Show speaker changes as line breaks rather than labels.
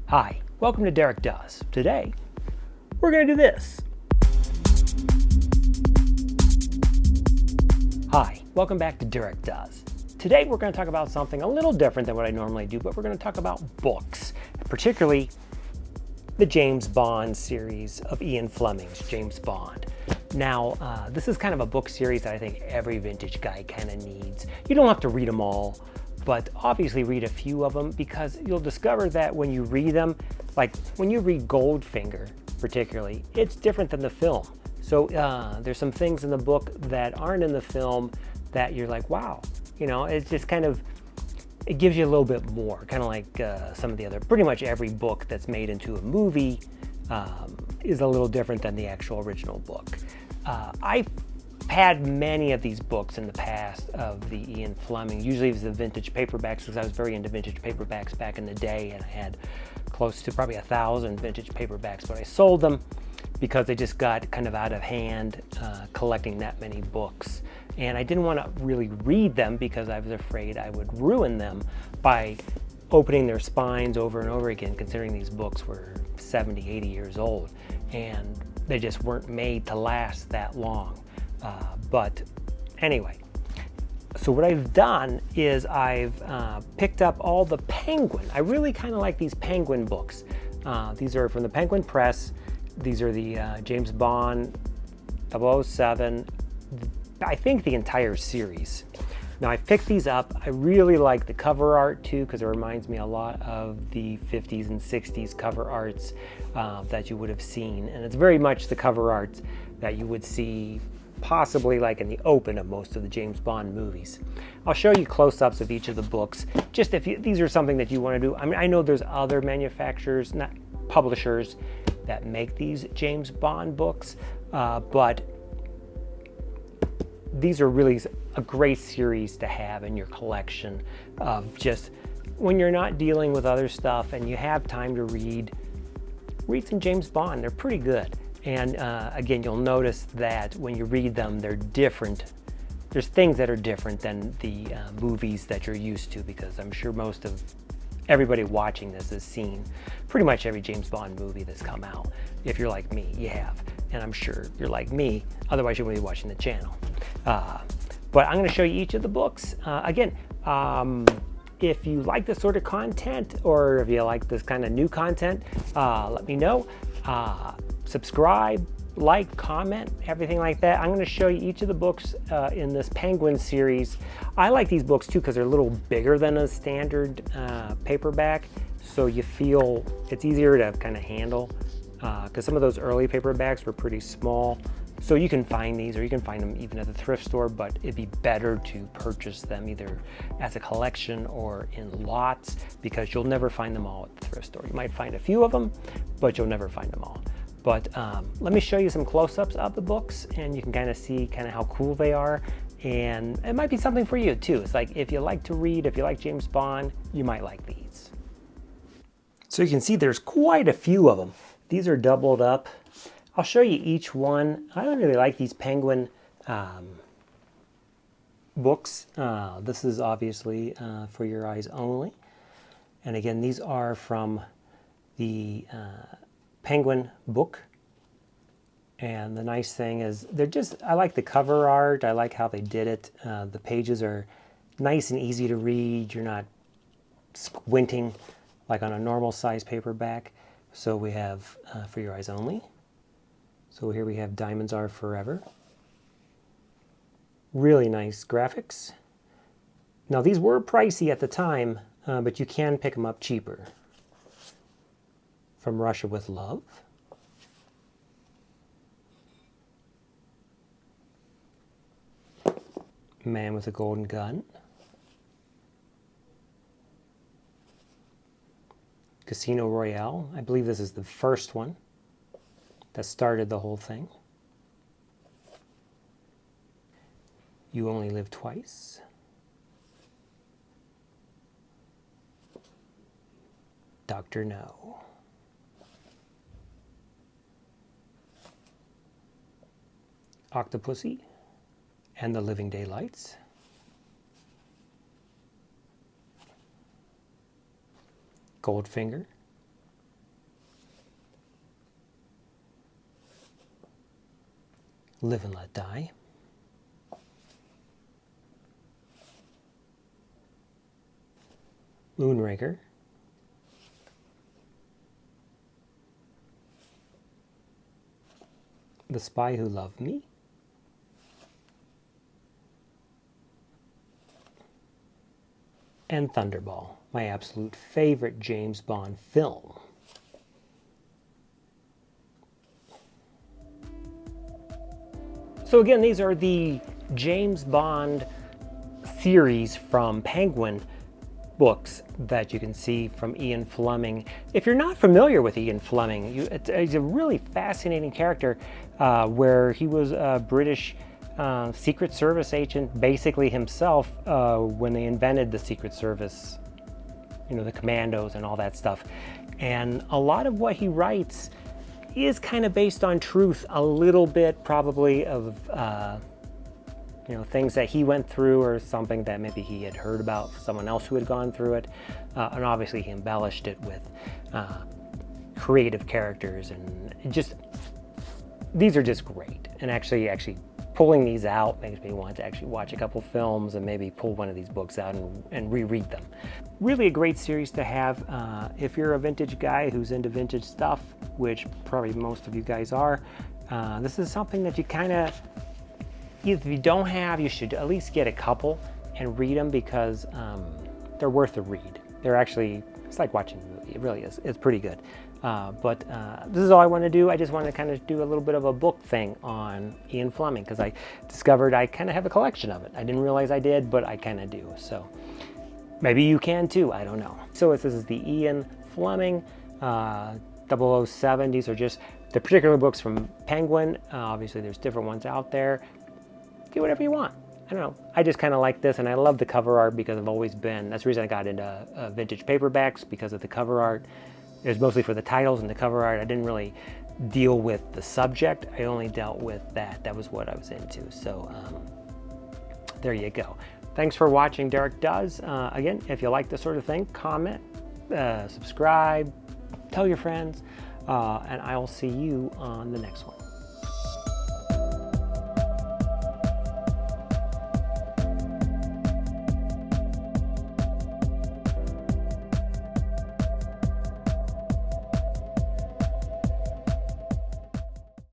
Hi, welcome to Derek Does. Today, we're going to do this. Hi, welcome back to Derek Does. Today we're going to talk about something a little different than what I normally do, but we're going to talk about books, particularly the James Bond series of Ian Fleming's James Bond. Now, this is kind of a book series that I think every vintage guy kind of needs. You don't have to read them all, but obviously read a few of them, because you'll discover that when you read them, like when you read Goldfinger particularly, it's different than the film. So there's some things in the book that aren't in the film that you're like, wow, you know, it's just kind of, it gives you a little bit more, kind of like some of the other, pretty much every book that's made into a movie is a little different than the actual original book. I've had many of these books in the past of the Ian Fleming. Usually it was the vintage paperbacks, because I was very into vintage paperbacks back in the day, and I had close to probably 1,000 vintage paperbacks, but I sold them because they just got kind of out of hand collecting that many books. And I didn't want to really read them because I was afraid I would ruin them by opening their spines over and over again, considering these books were 70, 80 years old, and they just weren't made to last that long. But anyway, so what I've done is I've picked up all the Penguin. I really kind of like these Penguin books. These are from the Penguin Press. These are the James Bond 007, I think the entire series. Now I picked these up. I really like the cover art too, because it reminds me a lot of the 50s and 60s cover arts that you would have seen. And it's very much the cover arts that you would see possibly like in the open of most of the James Bond movies. I'll show you close-ups of each of the books, just if these are something that you want to do. I mean, I know there's other manufacturers, not publishers, that make these James Bond books, but these are really a great series to have in your collection of just when you're not dealing with other stuff and you have time to read some James Bond. They're pretty good. And again, you'll notice that when you read them, they're different. There's things that are different than the movies that you're used to, because I'm sure most of everybody watching this has seen pretty much every James Bond movie that's come out. If you're like me, you have. And I'm sure you're like me, otherwise you wouldn't be watching the channel. But I'm going to show you each of the books. Again, if you like this sort of content, or if you like this kind of new content, let me know. Subscribe, like, comment, everything like that. I'm going to show you each of the books in this Penguin series. I like these books too because they're a little bigger than a standard paperback, so you feel it's easier to kind of handle, because some of those early paperbacks were pretty small. So you can find these, or you can find them even at the thrift store, but it'd be better to purchase them either as a collection or in lots, because you'll never find them all at the thrift store. You might find a few of them, but you'll never find them all. But let me show you some close-ups of the books, and you can kind of see kind of how cool they are. And it might be something for you too. It's like, if you like to read, if you like James Bond, you might like these. So you can see there's quite a few of them. These are doubled up. I'll show you each one. I don't really like these Penguin books. This is obviously For Your Eyes Only. And again, these are from the Penguin book. And the nice thing is, they're just, I like the cover art. I like how they did it. The pages are nice and easy to read. You're not squinting like on a normal size paperback. So we have For Your Eyes Only. So here we have Diamonds Are Forever. Really nice graphics. Now these were pricey at the time, but you can pick them up cheaper. From Russia with Love. Man with a Golden Gun. Casino Royale. I believe this is the first one that started the whole thing. You Only Live Twice. Dr. No. Octopussy and the Living Daylights. Goldfinger Live and Let Die, Moonraker, The Spy Who Loved Me, and Thunderball, my absolute favorite James Bond film. So again, these are the James Bond series from Penguin books that you can see from Ian Fleming. If you're not familiar with Ian Fleming, he's a really fascinating character where he was a British Secret Service agent, basically himself, when they invented the Secret Service, you know, the commandos and all that stuff. And a lot of what he writes is kind of based on truth, a little bit probably of you know, things that he went through or something that maybe he had heard about someone else who had gone through it. And obviously he embellished it with creative characters, and these are just great. And actually pulling these out makes me want to actually watch a couple films and maybe pull one of these books out and reread them. Really a great series to have if you're a vintage guy who's into vintage stuff, which probably most of you guys are. This is something that you kind of, if you don't have, you should at least get a couple and read them, because they're worth a read. They're actually, it's like watching a movie. It really is. It's pretty good. But this is all I want to do. I just want to kind of do a little bit of a book thing on Ian Fleming, because I discovered I kind of have a collection of it. I didn't realize I did, but I kind of do. So maybe you can too. I don't know. So this is the Ian Fleming 007. These are just the particular books from Penguin. Obviously, there's different ones out there. Do whatever you want. I don't know. I just kind of like this, and I love the cover art because I've always been, that's the reason I got into vintage paperbacks, because of the cover art. It was mostly for the titles and the cover art. I didn't really deal with the subject. I only dealt with that. That was what I was into. So there you go. Thanks for watching Derek Does. Again, if you like this sort of thing, comment, subscribe, tell your friends, and I'll see you on the next one.